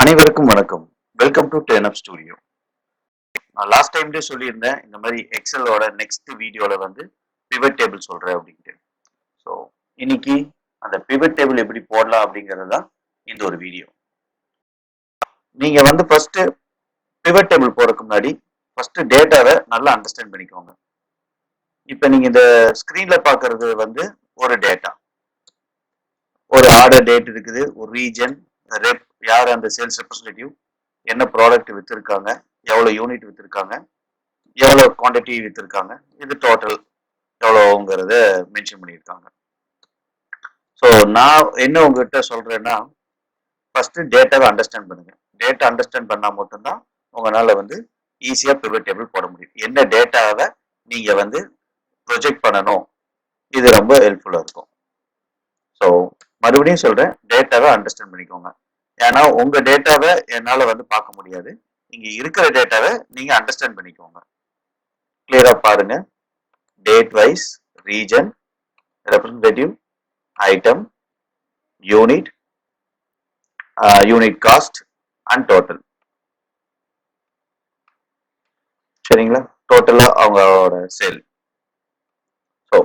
அனைவருக்கும் வணக்கம். Welcome to ten up studio. நான் லாஸ்ட் டைம்லேயே சொல்லியிருந்தேன் இந்த மாதிரி எக்ஸலோட நெக்ஸ்ட் வீடியோல வந்து பிவட் டேபிள் சொல்றேன் அப்படின்ட்டு. ஸோ இன்னைக்கு அந்த பிவட் டேபிள் எப்படி போடலாம் அப்படிங்கிறது தான் இந்த ஒரு வீடியோ. நீங்க வந்து ஃபர்ஸ்ட் பிவட் டேபிள் போறதுக்கு முன்னாடி ஃபர்ஸ்ட் டேட்டாவை நல்லா அண்டர்ஸ்டாண்ட் பண்ணிக்கோங்க. இப்போ நீங்க இந்த ஸ்கிரீன்ல பாக்குறது வந்து ஒரு டேட்டா, ஒரு ஆர்டர் டேட் இருக்குது, ஒரு ரீஜன், ரெப் யார் அந்த சேல்ஸ் ரெப்ரஸன்டேட்டிவ், என்ன ப்ராடக்ட் விற்றுருக்காங்க, எவ்வளோ யூனிட் விற்றுருக்காங்க, எவ்வளோ குவான்டிட்டி விற்றுருக்காங்க, இது டோட்டல் எவ்வளோங்கிறத மென்ஷன் பண்ணியிருக்காங்க. ஸோ நான் என்ன உங்ககிட்ட சொல்றேன்னா, ஃபர்ஸ்ட் டேட்டாவை அண்டர்ஸ்டாண்ட் பண்ணுங்க. டேட்டா அண்டர்ஸ்டாண்ட் பண்ணால் மட்டும்தான் உங்களால் வந்து ஈஸியாக பிவட் டேபிள் போட முடியும். என்ன டேட்டாவை நீங்க வந்து ப்ரொஜெக்ட் பண்ணணும், இது ரொம்ப ஹெல்ப்ஃபுல்லாக இருக்கும். ஸோ மறுபடியும் சொல்றேன், டேட்டாவை அண்டர்ஸ்டாண்ட் பண்ணிக்கோங்க. ஏன்னா உங்க டேட்டாவை என்னால வந்து பார்க்க முடியாது. இங்க இருக்கிற டேட்டாவை நீங்க அண்டர்ஸ்டாண்ட் பண்ணிக்கோங்க. கிளியரா பாருங்க. Date wise, region, representative, item, unit, unit cost and total. சரிங்களா? டோட்டலா அவங்களோட சேல். ஸோ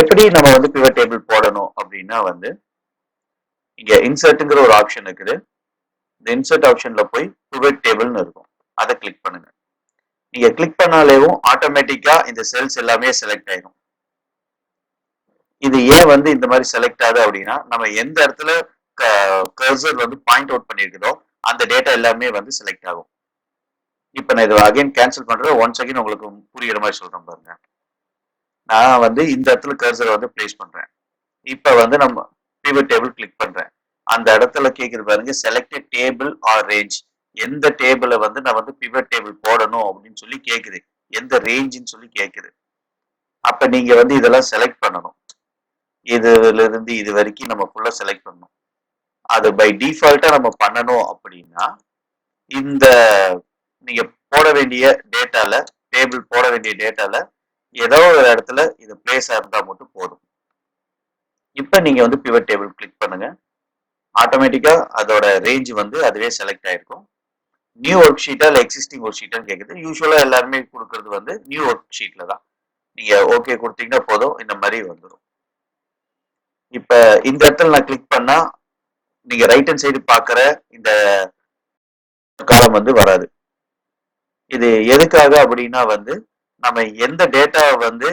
எப்படி நம்ம வந்து பிவட் டேபிள் போடணும் அப்படின்னா வந்து இங்க இன்சர்ட்ங்கிற ஒரு ஆப்ஷன் இருக்குது. இந்த இன்சர்ட் ஆப்ஷன்ல போய் பிவட் டேபிள்னு இருக்கும், அதை கிளிக் பண்ணுங்க. நீங்க கிளிக் பண்ணாலேயும் ஆட்டோமேட்டிக்கா இந்த செல்ஸ் எல்லாமே செலக்ட் ஆயிடும். இது ஏன் வந்து இந்த மாதிரி செலக்ட் ஆகுது அப்படின்னா, நம்ம எந்த இடத்துல கர்சர் வந்து பாயிண்ட் அவுட் பண்ணிருக்கிறதோ அந்த டேட்டா எல்லாமே வந்து செலக்ட் ஆகும். இப்ப நான் இதை அகைன் கேன்சல் பண்றேன். ஒன்ஸ் அகைன் உங்களுக்கு புரியுற மாதிரி சொல்றேன் பாருங்க. நான் வந்து இந்த இடத்துல கர்சரை வந்து பிளேஸ் பண்றேன். இப்ப வந்து நம்ம பிவட் டேபிள் கிளிக் பண்றேன். அந்த இடத்துல கேக்குது பாருங்க, செலக்டட் டேபிள் ஆர் ரேஞ்ச். எந்த டேபிளை வந்து நான் வந்து பிவட் டேபிள் போடணும் அப்படின்னு சொல்லி கேக்குது, எந்த ரேஞ்சுன்னு சொல்லி கேக்குது. அப்ப நீங்க வந்து இதெல்லாம் செலக்ட் பண்ணணும். இதுல இருந்து இது வரைக்கும் நம்ம ஃபுல்லா செலக்ட் பண்ணணும். அது பை டிஃபால்ட்டா நம்ம பண்ணணும் அப்படின்னா இந்த நீங்க போட வேண்டிய டேட்டால, டேபிள் போட வேண்டிய டேட்டால ஏதோ ஒரு இடத்துல இது பிளேஸ் இருந்தா மட்டும் போதும். இப்ப நீங்க வந்து பிவட் டேபிள் கிளிக் பண்ணுங்க. ஆட்டோமேட்டிக்கா அதோட ரேஞ்ச் வந்து அதுவே செலக்ட் ஆயிருக்கும். நியூ ஒர்க் ஷீட்டா இல்லை எக்ஸிஸ்டிங் ஒர்க் ஷீட்டான்னு கேட்குது. யூஸ்வலா எல்லாருமே கொடுக்கறது வந்து நியூ ஒர்க் ஷீட்ல தான். நீங்க ஓகே கொடுத்தீங்கன்னா போதும், இந்த மாதிரி வந்துடும். இப்ப இந்த இடத்துல நான் கிளிக் பண்ணா நீங்க ரைட் ஹேண்ட் சைடு பாக்குற இந்த காலம் வந்து வராது. இது எதுக்காக அப்படின்னா வந்து நம்ம எந்த டேட்டா வந்து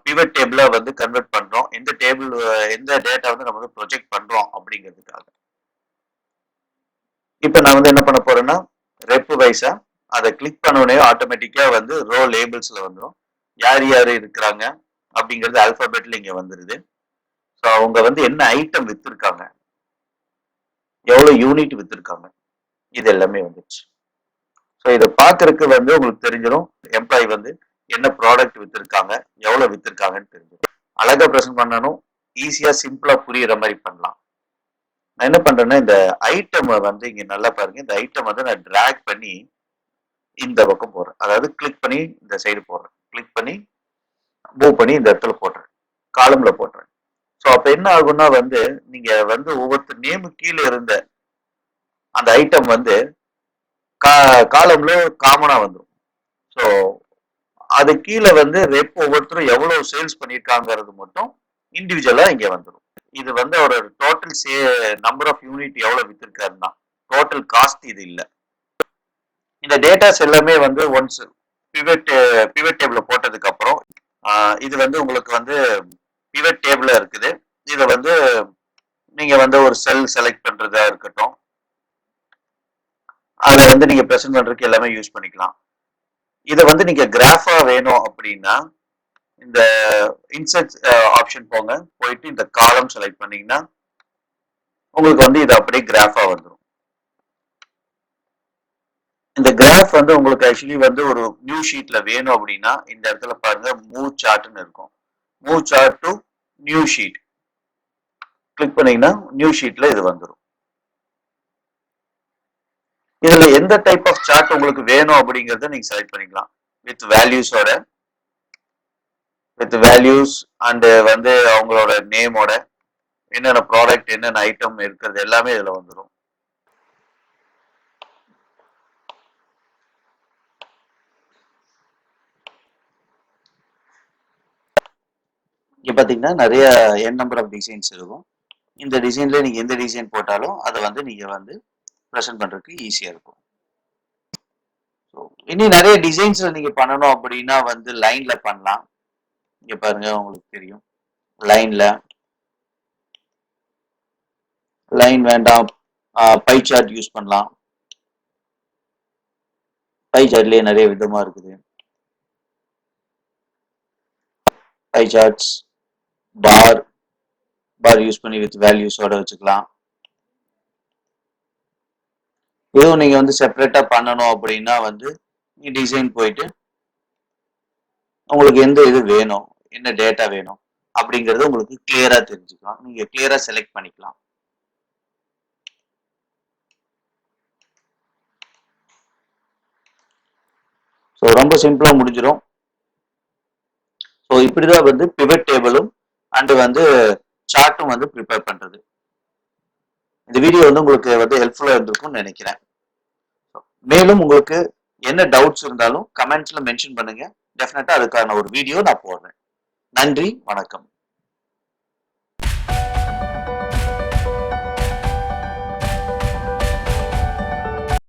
பிவட் டேபிளா வந்து கன்வெர்ட் பண்றோம், எந்த டேட்டா வந்து நம்ம வந்து ப்ரொஜெக்ட் பண்றோம் அப்படிங்கிறதுக்காக. இப்ப நான் வந்து என்ன பண்ண போறேன்னா, ரெப் வைஸா அதை கிளிக் பண்ண உடனே ஆட்டோமேட்டிக்கா வந்து ரோ லேபிள்ஸ்ல வந்துடும். யார் யார் இருக்கிறாங்க அப்படிங்கிறது ஆல்பாபெட்ல இங்க வந்துருது. ஸோ அவங்க வந்து என்ன ஐட்டம் வித்திருக்காங்க, எவ்வளவு யூனிட் வித்திருக்காங்க, இது எல்லாமே வந்துச்சு. ஸோ இதை பார்க்கறதுக்கு வந்து உங்களுக்கு தெரிஞ்சிடும் எம்ப்ளாயி வந்து என்ன ப்ராடக்ட் வித்திருக்காங்க, எவ்வளவு வித்திருக்காங்கன்னு தெரிஞ்சிடும். அழகா ப்ரெசென்ட் பண்ணணும், ஈஸியா சிம்பிளா புரியுற மாதிரி பண்ணலாம். நான் என்ன பண்றேன்னா, இந்த ஐட்டம் வந்து இங்க நல்லா பாருங்க, இந்த ஐட்டம் வந்து நான் டிராக் பண்ணி இந்த பக்கம் போடுறேன். அதாவது கிளிக் பண்ணி இந்த சைடு போடுறேன், கிளிக் பண்ணி மூவ் பண்ணி இந்த இடத்துல போடுறேன், காலம்ல போடுறேன். ஸோ அப்ப என்ன ஆகும்னா வந்து நீங்க வந்து ஒவ்வொருத்தர் நேமு கீழே இருந்த அந்த ஐட்டம் வந்து காலம்ல காமனா வந்துடும். ஸோ அது கீழே வந்து ரெப் ஒவ்வொருத்தரும் எவ்வளவு சேல்ஸ் பண்ணியிருக்காங்கிறது மட்டும் இண்டிவிஜுவலா இங்க வந்துடும். இது வந்து ஒரு டோட்டல் நம்பர் ஆஃப் யூனிட் எவ்வளவு வித்திருக்காருன்னா டோட்டல் காஸ்ட் இது இல்லை. இந்த டேட்டாஸ் எல்லாமே வந்து ஒன்ஸ் பிவட் டேபிள் போட்டதுக்கு அப்புறம் இது வந்து உங்களுக்கு வந்து பிவட் டேபிளா இருக்குது. இதை வந்து நீங்க வந்து ஒரு செல் செலக்ட் பண்றதா இருக்கட்டும், அதை வந்து நீங்க ப்ரெசென்ட் பண்றதுக்கு எல்லாமே யூஸ் பண்ணிக்கலாம். இதை வந்து நீங்க கிராஃபா வேணும் அப்படின்னா இந்த இன்சர்ட் ஆப்ஷன் போங்க, போயிட்டு இந்த காலம் செலக்ட் பண்ணீங்கன்னா உங்களுக்கு வந்து இது அப்படியே கிராஃபா வந்துடும். இந்த கிராஃப் வந்து உங்களுக்கு ஆக்சுவலி வந்து ஒரு நியூ ஷீட்ல வேணும் அப்படின்னா இந்த இடத்துல பாருங்க மூவ் சார்ட்னு இருக்கும். Move chart to new sheet click பண்ணீங்கன்னா நியூ ஷீட்ல இது வந்துடும். இதுல எந்த டைப் ஆஃப் சார்ட் உங்களுக்கு வேணும் அப்படிங்கறத நீங்க செலக்ட் பண்ணிக்கலாம். வித் வேல்யூஸ் அண்ட் வந்து அவங்களோட நேமோட என்னென்ன ப்ராடக்ட் என்னென்ன ஐட்டம் இருக்கிறது எல்லாமே இதுல வந்துடும். இங்க பாத்தீங்கன்னா நிறைய n நம்பர் ஆஃப் டிசைன்ஸ் இருக்கும். இந்த டிசைன்ல நீங்க எந்த டிசைன் போட்டாலும் அதை வந்து நீங்க வந்து ப்ரெசென்ட் பண்றதுக்கு ஈஸியா இருக்கும். இனி நிறைய டிசைன்ஸ்ல நீங்க பண்ணணும் அப்படின்னா வந்து லைன்ல பண்ணலாம். இங்க பாருங்க உங்களுக்கு தெரியும். லைன் வேண்டாம், பை சார்ட் யூஸ் பண்ணலாம். பை சார்ட்லயே நிறைய விதமா இருக்குது. பை சார்ட்ஸ், பார் யூஸ் பண்ணி வித் வேல்யூஸோட வச்சுக்கலாம். இதுவும் நீங்க வந்து செப்பரேட்டா பண்ணணும் அப்படின்னா வந்து டிசைன் போயிட்டு உங்களுக்கு எந்த இது வேணும், என்ன டேட்டா வேணும் அப்படிங்கறது உங்களுக்கு கிளியரா தெரிஞ்சுக்கலாம். நீங்க கிளியரா செலக்ட் பண்ணிக்கலாம். ஸோ ரொம்ப சிம்பிளா முடிஞ்சிடும். ஸோ இப்படிதான் வந்து பிவட் டேபிளும் அண்ட் வந்து சார்ட்டும் வந்து ப்ரிப்பேர் பண்றது. இந்த வீடியோ வந்து உங்களுக்கு வந்து ஹெல்ப்ஃபுல்லா இருந்திருக்கும்னு நினைக்கிறேன். மேலும் உங்களுக்கு என்ன டவுட்ஸ் இருந்தாலும் கமெண்ட்ஸ்ல மென்ஷன் பண்ணுங்க. டெஃபினட்டா அதுக்கான ஒரு வீடியோ நான் போடுறேன். நன்றி, வணக்கம்.